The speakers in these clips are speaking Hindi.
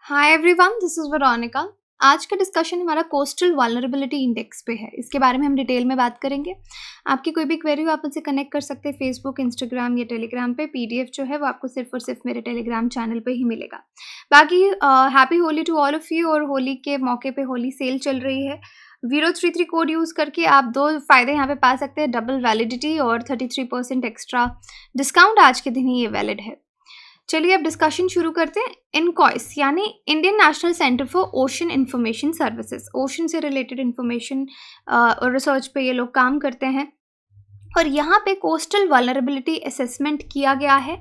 Hi everyone, this is Veronica. आज का डिस्कशन हमारा कोस्टल वल्नरेबिलिटी इंडेक्स पे है। इसके बारे में हम डिटेल में बात करेंगे। आपकी कोई भी क्वेरी हो आप मुझसे कनेक्ट कर सकते हैं फेसबुक, इंस्टाग्राम या टेलीग्राम पे। पीडीएफ जो है वो आपको सिर्फ और सिर्फ मेरे टेलीग्राम चैनल पे ही मिलेगा। बाकी happy Holi to all of you. और होली के मौके पे होली सेल चल रही है। 033 कोड यूज़ करके आप दो फ़ायदे यहाँ पे पा सकते हैं, डबल वैलिडिटी और 33% एक्स्ट्रा डिस्काउंट। आज के दिन ही ये वैलिड है। चलिए अब डिस्कशन शुरू करते हैं। इनकॉइस यानी Indian national centre for ocean information services, ocean से रिलेटेड इंफॉर्मेशन और रिसर्च पे ये लोग काम करते हैं। और यहाँ पे कोस्टल वल्नरेबिलिटी असेसमेंट किया गया है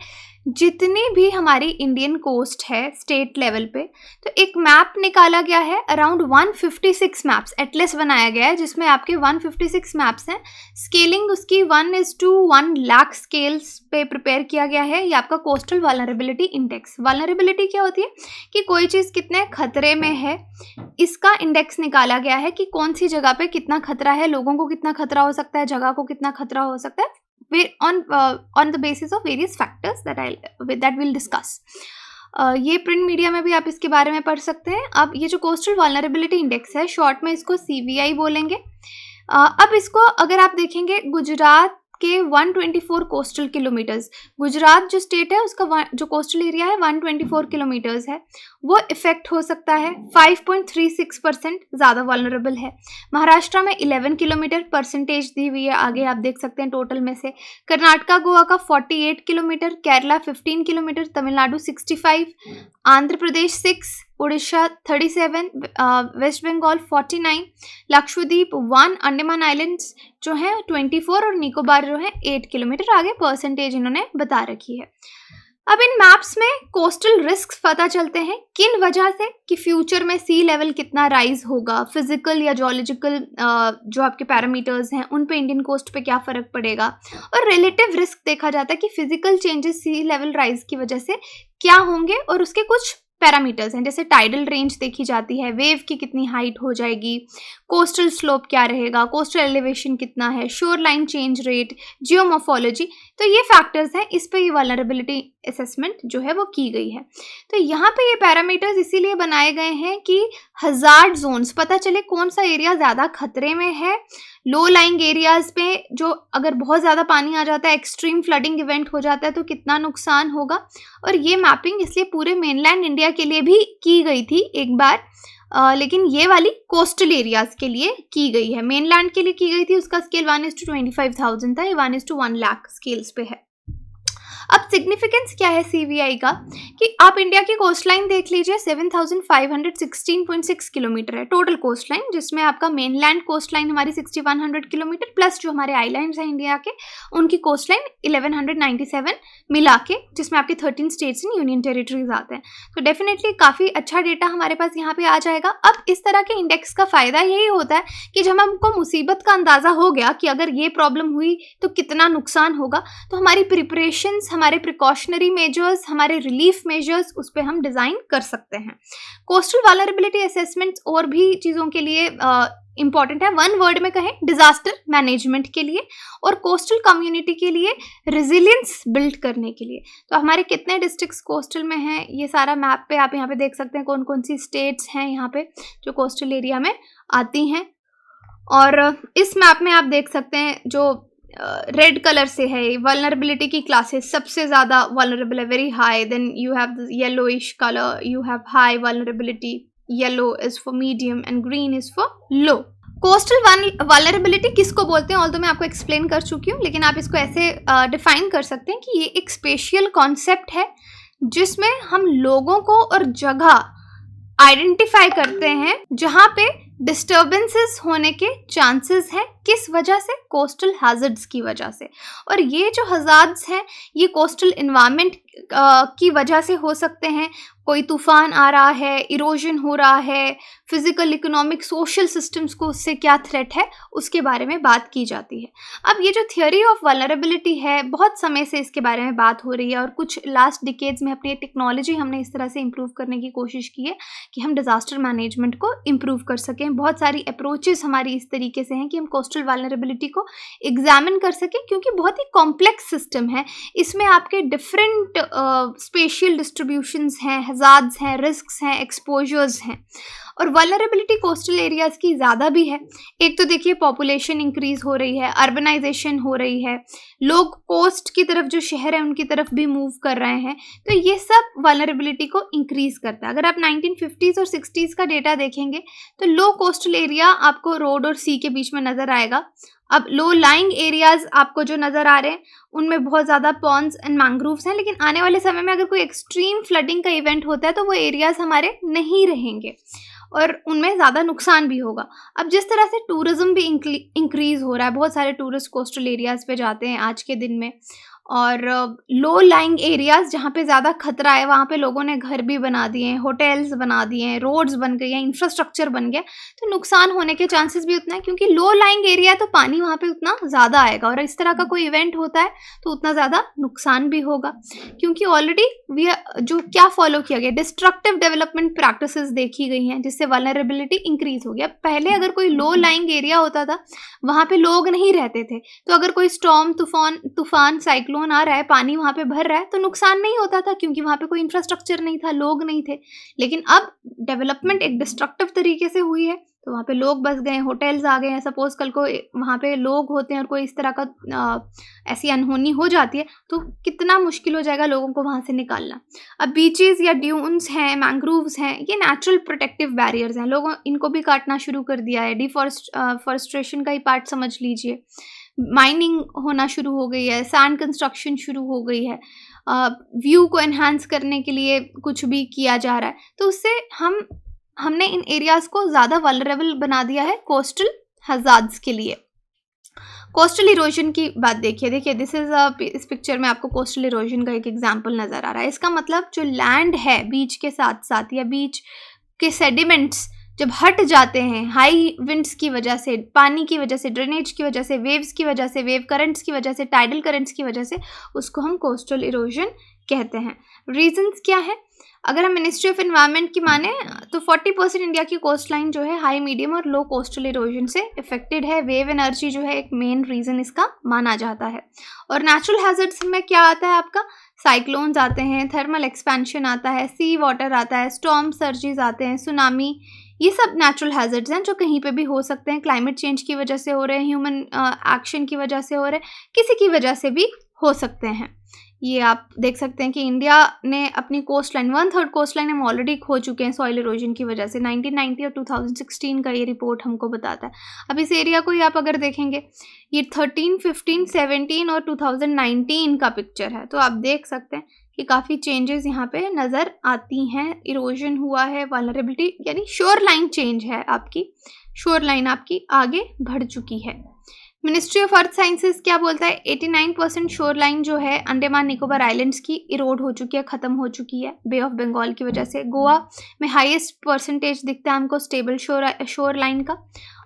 जितनी भी हमारी इंडियन कोस्ट है स्टेट लेवल पे। तो एक मैप निकाला गया है, अराउंड 156 मैप्स एटलस बनाया गया है जिसमें आपके 156 मैप्स हैं। स्केलिंग उसकी 1:1 लाख स्केल्स पे प्रिपेयर किया गया है। ये आपका कोस्टल वल्नरेबिलिटी इंडेक्स। वल्नरेबिलिटी क्या होती है कि कोई चीज़ कितने खतरे में है, इसका इंडेक्स निकाला गया है कि कौन सी जगह पे कितना खतरा है, लोगों को कितना खतरा हो सकता है, जगह को कितना खतरा हो सकता है, on the basis of various factors that we'll discuss. ये प्रिंट मीडिया में भी आप इसके बारे में पढ़ सकते हैं। अब ये जो कोस्टल वल्नरेबिलिटी इंडेक्स है, शॉर्ट में इसको CVI बोलेंगे। अब इसको अगर आप देखेंगे, गुजरात के 124 कोस्टल किलोमीटर्स, गुजरात जो स्टेट है उसका जो कोस्टल एरिया है 124 किलोमीटर्स है, वो इफेक्ट हो सकता है। 5.36% ज़्यादा वल्नरेबल है। महाराष्ट्र में 11 किलोमीटर परसेंटेज दी हुई है, आगे आप देख सकते हैं टोटल में से। कर्नाटका गोवा का 48 kilometre, Kerala 15 kilometre, Tamil Nadu 65, Andhra Pradesh 6, Orissa 37, waste Bengal 49, Lakshadweep 1, Andaman islands जो है 24 और निकोबार जो है 8 किलोमीटर। आगे परसेंटेज इन्होंने बता रखी है। अब इन मैप्स में कोस्टल रिस्क पता चलते हैं किन वजह से, कि फ्यूचर में सी लेवल कितना राइज होगा, फिजिकल या जियोलॉजिकल जो आपके पैरामीटर्स हैं उन पे इंडियन कोस्ट पे क्या फ़र्क पड़ेगा, और रिलेटिव रिस्क देखा जाता है कि फिजिकल चेंजेस सी लेवल राइज की वजह से क्या होंगे, और उसके कुछ पैरामीटर्स हैं जैसे टाइडल रेंज देखी जाती है, वेव की कितनी हाइट हो जाएगी, कोस्टल स्लोप क्या रहेगा, कोस्टल एलिवेशन कितना है, shore line change rate, geomorphology. तो ये फैक्टर्स हैं, इस पे ये वल्नरेबिलिटी असेसमेंट जो है वो की गई है। तो यहाँ पे ये पैरामीटर्स इसीलिए बनाए गए हैं कि हज़ार्ड जोन्स पता चले कौन सा एरिया ज़्यादा खतरे में है। लो लाइंग एरियाज़ पे जो अगर बहुत ज़्यादा पानी आ जाता है, एक्सट्रीम फ्लडिंग इवेंट हो जाता है तो कितना नुकसान होगा। और ये मैपिंग इसलिए पूरे मेनलैंड इंडिया के लिए भी की गई थी एक बार, लेकिन ये वाली कोस्टल एरियाज़ के लिए की गई है। मेनलैंड के लिए की गई थी, उसका स्केल 1:25,000 था, ये 1:1 लाख स्केल्स पे है। अब सिग्निफिकेंस क्या है CVI का, कि आप इंडिया की कोस्ट लाइन देख लीजिए, 7,516.6 किलोमीटर है टोटल कोस्ट लाइन, जिसमें आपका मेनलैंड कोस्ट लाइन हमारी 6,100 किलोमीटर प्लस जो हमारे आइलैंड्स हैं इंडिया के उनकी कोस्ट लाइन 1,197 मिला के, जिसमें आपके 13 स्टेट्स एंड यूनियन टेरिटरीज आते हैं। तो डेफिनेटली काफ़ी अच्छा डेटा हमारे पास यहाँ पे आ जाएगा। अब इस तरह के इंडेक्स का फ़ायदा यही होता है कि जब हमको मुसीबत का अंदाज़ा हो गया कि अगर ये प्रॉब्लम हुई तो कितना नुकसान होगा, तो हमारी प्रिपरेशंस, हमारे प्रिकॉशनरी मेजर्स, हमारे रिलीफ मेजर्स उस पर हम डिज़ाइन कर सकते हैं। कोस्टल वल्नरेबिलिटी असेसमेंट्स और भी चीज़ों के लिए इंपॉर्टेंट है। वन वर्ड में कहें, डिजास्टर मैनेजमेंट के लिए और कोस्टल कम्युनिटी के लिए रिजिलियंस बिल्ड करने के लिए। तो हमारे कितने डिस्ट्रिक्ट्स कोस्टल में हैं, ये सारा मैप पे आप यहाँ पे देख सकते हैं कौन कौन सी स्टेट्स हैं यहाँ पे जो कोस्टल एरिया में आती हैं। और इस मैप में आप देख सकते हैं जो रेड कलर से है वल्नरेबिलिटी की क्लासेस, सबसे ज़्यादा वल्नरेबल है, very high, then you have yellowish colour, you have high vulnerability, yellow is for medium and green is for low. Coastal vulnerability किसको बोलते हैं, ऑल्दो मैं आपको एक्सप्लेन कर चुकी हूँ, लेकिन आप इसको ऐसे डिफाइन कर सकते हैं कि ये एक स्पेशियल कॉन्सेप्ट है जिसमें हम लोगों को और जगह आइडेंटिफाई करते हैं जहाँ पे डिस्टर्बेंसेस होने के चांसेस हैं। किस वजह से? कोस्टल हैजर्ड्स की वजह से। और ये जो हज़ार्ड्स हैं ये कोस्टल इन्वायरमेंट की वजह से हो सकते हैं। कोई तूफान आ रहा है, इरोजन हो रहा है, फिजिकल, इकोनॉमिक, सोशल सिस्टम्स को उससे क्या थ्रेट है उसके बारे में बात की जाती है। अब ये जो थियोरी ऑफ वल्नरेबिलिटी है, बहुत समय से इसके बारे में बात हो रही है और कुछ लास्ट डिकेड्स में अपनी टेक्नोलॉजी हमने इस तरह से इम्प्रूव करने की कोशिश की है कि हम डिज़ास्टर मैनेजमेंट को इम्प्रूव कर सकें। बहुत सारी अप्रोचेस हमारी इस तरीके से हैं कि हम कोस्टल वल्नरेबिलिटी को एग्जामिन कर सकें, क्योंकि बहुत ही कॉम्प्लेक्स सिस्टम है। इसमें आपके डिफरेंट स्पेशियल डिस्ट्रीब्यूशंस हैं, हज़ार्ड्स हैं, रिस्क्स हैं, एक्सपोजर्स हैं। और वल्नरेबिलिटी कोस्टल एरियाज़ की ज़्यादा भी है। एक तो देखिए पॉपुलेशन इंक्रीज़ हो रही है, अर्बनाइजेशन हो रही है, लोग कोस्ट की तरफ जो शहर है उनकी तरफ भी मूव कर रहे हैं, तो ये सब वल्नरेबिलिटी को इंक्रीज़ करता है। अगर आप 1950s और 60s का डेटा देखेंगे तो लो कोस्टल एरिया आपको रोड और सी के बीच में नज़र आएगा। अब लो लाइंग एरियाज़ आपको जो नज़र आ रहे हैं उनमें बहुत ज़्यादा पॉन्ड्स एंड मैंग्रोव्स हैं, लेकिन आने वाले समय में अगर कोई एक्सट्रीम फ्लडिंग का इवेंट होता है तो वो एरियाज़ हमारे नहीं रहेंगे और उनमें ज़्यादा नुकसान भी होगा। अब जिस तरह से टूरिज़्म भी इंक्रीज़ हो रहा है, बहुत सारे टूरिस्ट कोस्टल एरियाज़ पे जाते हैं आज के दिन में, और लो लाइंग एरियाज़ जहाँ पे ज़्यादा खतरा है वहाँ पे लोगों ने घर भी बना दिए हैं, होटल्स बना दिए हैं, रोड्स बन गई हैं, इंफ्रास्ट्रक्चर बन गया, तो नुकसान होने के चांसेस भी उतना है, क्योंकि लो लाइंग एरिया है तो पानी वहाँ पे उतना ज़्यादा आएगा और इस तरह का कोई इवेंट होता है तो उतना ज़्यादा नुकसान भी होगा। क्योंकि ऑलरेडी जो क्या फॉलो किया गया, डिस्ट्रक्टिव डेवलपमेंट प्रैक्टिसेस देखी गई हैं जिससे वल्नरेबिलिटी इंक्रीज हो गया। पहले अगर कोई लो लाइंग एरिया होता था वहाँ पे लोग नहीं रहते थे, तो अगर कोई स्टॉर्म, तूफान, साइक्लोन आ रहा है, पानी वहाँ पे भर रहा है तो नुकसान नहीं होता था, क्योंकि वहाँ पे कोई इंफ्रास्ट्रक्चर नहीं था, लोग नहीं थे। लेकिन अब डेवलपमेंट एक डिस्ट्रक्टिव तरीके से हुई है तो वहाँ पे लोग बस गए, होटल्स आ गए हैं। सपोज कल को वहाँ पे लोग होते हैं और कोई इस तरह का ऐसी अनहोनी हो जाती है तो कितना मुश्किल हो जाएगा लोगों को वहाँ से निकालना। अब बीचेस या ड्यून्स हैं, मैंग्रोव्स हैं, ये नेचुरल प्रोटेक्टिव बैरियर्स हैं, लोगों इनको भी काटना शुरू कर दिया है। डिफॉरेस्टेशन का ही पार्ट समझ लीजिए, माइनिंग होना शुरू हो गई है, सैंड कंस्ट्रक्शन शुरू हो गई है, व्यू को एनहांस करने के लिए कुछ भी किया जा रहा है, तो उससे हमने इन एरियाज़ को ज़्यादा वल्नरेबल बना दिया है कोस्टल हज़ार्ड्स के लिए। कोस्टल इरोजन की बात देखिए दिस इज़ इस पिक्चर में आपको कोस्टल इरोजन का एक एग्जांपल नज़र आ रहा है। इसका मतलब जो लैंड है बीच के साथ साथ या बीच के सेडिमेंट्स जब हट जाते हैं हाई विंड्स की वजह से, पानी की वजह से, ड्रेनेज की वजह से, वेव्स की वजह से, वेव करंट्स की वजह से, टाइडल करंट्स की वजह से, उसको हम कोस्टल इरोजन कहते हैं। रीजंस क्या है? अगर हम मिनिस्ट्री ऑफ एनवायरनमेंट की माने तो 40% इंडिया की कोस्ट लाइन जो है हाई, मीडियम और लो कोस्टल इरोजन से इफेक्टेड है। वेव एनर्जी जो है एक मेन रीज़न इसका माना जाता है। और नेचुरल हैजर्ड्स में क्या आता है आपका? साइक्लोन्स आते हैं, थर्मल एक्सपेंशन आता है, सी वाटर आता है, स्टॉर्म सर्जेस आते हैं, सुनामी, ये सब नेचुरल हैजर्ड्स हैं जो कहीं पे भी हो सकते हैं। क्लाइमेट चेंज की वजह से हो रहे हैं, ह्यूमन एक्शन की वजह से हो रहे हैं, किसी की वजह से भी हो सकते हैं। ये आप देख सकते हैं कि इंडिया ने अपनी कोस्ट लाइन 1/3 कोस्ट लाइन हम ऑलरेडी खो चुके हैं सॉइल इरोजन की वजह से। 1990 और 2016 का ये रिपोर्ट हमको बताता है। अब इस एरिया को ही आप अगर देखेंगे, ये 13, 15, 17 और 2019 का पिक्चर है, तो आप देख सकते हैं कि काफ़ी चेंजेस यहाँ पे नज़र आती हैं। इरोजन हुआ है, वल्नरेबिलिटी यानी शोर लाइन चेंज है, आपकी शोर लाइन आपकी आगे बढ़ चुकी है। मिनिस्ट्री ऑफ अर्थ साइंसेज क्या बोलता है? 89% शोर लाइन जो है अंडमान निकोबार आइलैंड्स की इरोड हो चुकी है, ख़त्म हो चुकी है बे ऑफ बंगाल की वजह से। गोवा में हाईएस्ट परसेंटेज दिखता है हमको स्टेबल शोर लाइन का,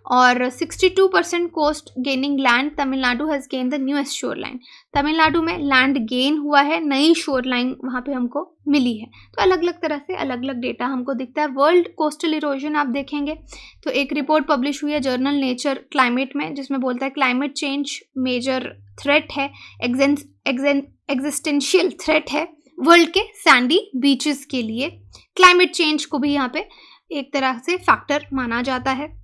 और 62% coast gaining land Tamil Nadu has gain the newest shore line. Tamil Nadu में लैंड गेन हुआ है, नई शोर लाइन वहाँ पे हमको मिली है। तो अलग अलग तरह से अलग अलग डेटा हमको दिखता है। वर्ल्ड कोस्टल इरोजन आप देखेंगे तो एक रिपोर्ट पब्लिश हुई है जर्नल नेचर क्लाइमेट में, जिसमें बोलता है क्लाइमेट चेंज मेजर थ्रेट है, एग्जिस्टेंशियल थ्रेट है वर्ल्ड के सैंडी बीचेस के लिए। क्लाइमेट चेंज को भी यहाँ पे एक तरह से फैक्टर माना जाता है।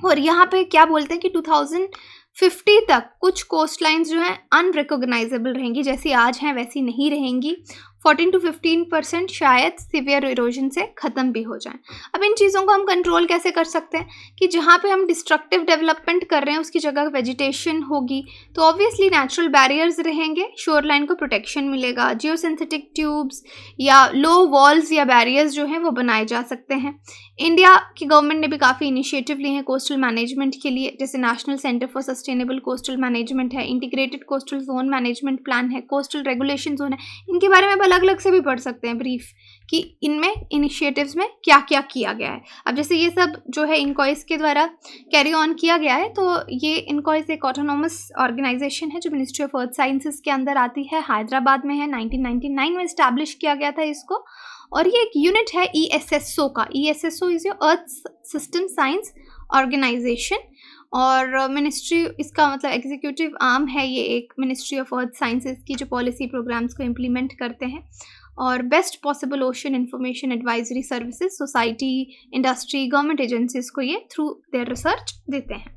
और यहाँ पे क्या बोलते हैं कि 2050 तक कुछ कोस्ट लाइन्स जो हैं अनरिकॉग्नाइजेबल रहेंगी, जैसी आज हैं वैसी नहीं रहेंगी। 14 to 15% शायद सीवियर इरोजन से ख़त्म भी हो जाएं। अब इन चीज़ों को हम कंट्रोल कैसे कर सकते हैं कि जहाँ पे हम डिस्ट्रक्टिव डेवलपमेंट कर रहे हैं उसकी जगह वेजिटेशन होगी तो ऑब्वियसली नेचुरल बैरियर्स रहेंगे, शोर लाइन को प्रोटेक्शन मिलेगा। जियोसिंथेटिक ट्यूब्स या लो वॉल्स या बैरियर्स जो हैं वो बनाए जा सकते हैं। इंडिया की गवर्नमेंट ने भी काफ़ी इनिशिएटिव लिए हैं कोस्टल मैनेजमेंट के लिए, जैसे national centre for sustainable coastal management है, integrated coastal zone management plan है, कोस्टल रेगुलेशन जोन है। इनके बारे में आप अलग अलग से भी पढ़ सकते हैं ब्रीफ कि इनमें इनिशिएटिव्स में क्या क्या किया गया है। अब जैसे ये सब जो है इनकॉइस के द्वारा कैरी ऑन किया गया है, तो ये इनकॉइस एक ऑटोनोमस ऑर्गेनाइजेशन है जो मिनिस्ट्री ऑफ अर्थ साइंसेज के अंदर आती है, हैदराबाद में है। 1999 में इस्टेब्लिश किया गया था इसको, और ये एक यूनिट है ESSO का। ESSO is your earth system science organisation, और मिनिस्ट्री इसका मतलब एग्जीक्यूटिव आर्म है, ये एक मिनिस्ट्री ऑफ अर्थ साइंसेज की जो पॉलिसी प्रोग्राम्स को इम्प्लीमेंट करते हैं। और best possible ocean information advisory services society, industry, government agencies को ये थ्रू देयर रिसर्च देते हैं।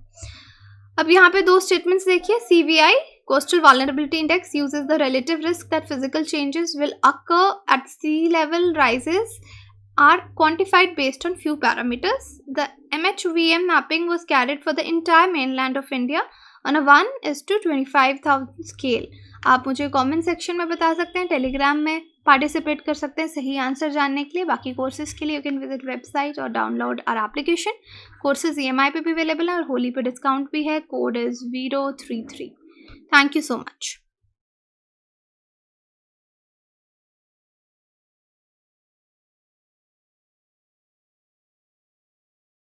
अब यहाँ पे 2 स्टेटमेंट्स देखिए। CVI coastal vulnerability index uses the relative risk that physical changes will occur at sea level rises are quantified based on few parameters. The MHVM mapping was carried for the entire mainland of India on a 1:25,000 scale. आप मुझे कमेंट सेक्शन में बता सकते हैं, टेलीग्राम में पार्टिसिपेट कर सकते हैं सही आंसर जानने के लिए। बाकी कोर्सेज के लिए यू कैन विजिट वेबसाइट और download our application. Courses EMI पे भी अवेलेबल है और होली पे डिस्काउंट भी है। Code is 033। Thank you so much.